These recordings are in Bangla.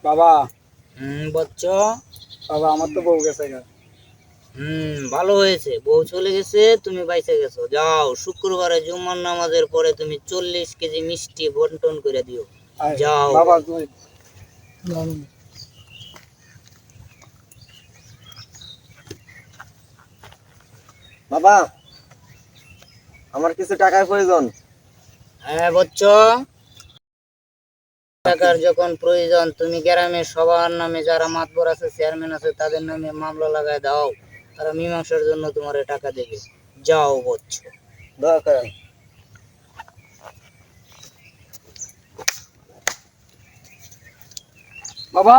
বাবা। বচ্চ, বাবা আমার তো বউ গেছে গা। ভালো হয়েছে, বউ চলে গেছে, তুমি বাইসে গেছো। যাও, শুক্রবারে জুম্মার নামাজের পরে তুমি 40 কেজি মিষ্টি বন্টন করে দিও। যাও বাবা তুমি বাবা আমার কিছু টাকার প্রয়োজন। হ্যাঁ বচ্চ, টাকার যখন প্রয়োজন তুমি গ্রামের সবার নামে, যারা মাতবর আছে, চেয়ারম্যান আছে, তাদের নামে মামলা লাগায় দাও। তারা মীমাংসার জন্য তোমার টাকা দেবে। যাও বচ্চ। দরকার। বাবা।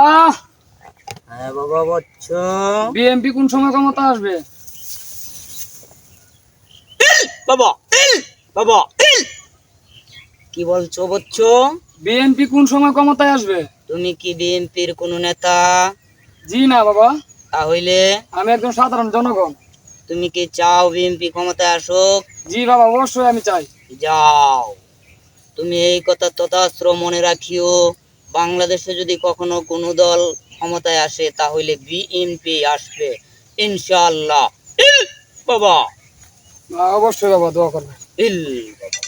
হ্যাঁ বাবা বচ্চ। বিএমপি কোন সময় ক্ষমতা আসবে? বাবা বাবা কি বলছো বচ্চ? বিএনপি কোন সময় ক্ষমতায় আসবে? তুমি কি বিএনপির কোন নেতা? জি না বাবা, তাহলে আমি একজন সাধারণ জনগণ। তুমি কি চাও বিএনপি ক্ষমতায় আসুক? জি বাবা, অবশ্যই আমি চাই। যাও, তুমি এই কথা তথাস্ত্র মনে রাখিও। বাংলাদেশে যদি কখনো কোনো দল ক্ষমতায় আসে তাহলে বিএনপি আসবে ইনশাআল্লাহ। বাবা অবশ্যই বাবা, দোয়া করবেন। ইল বাবা।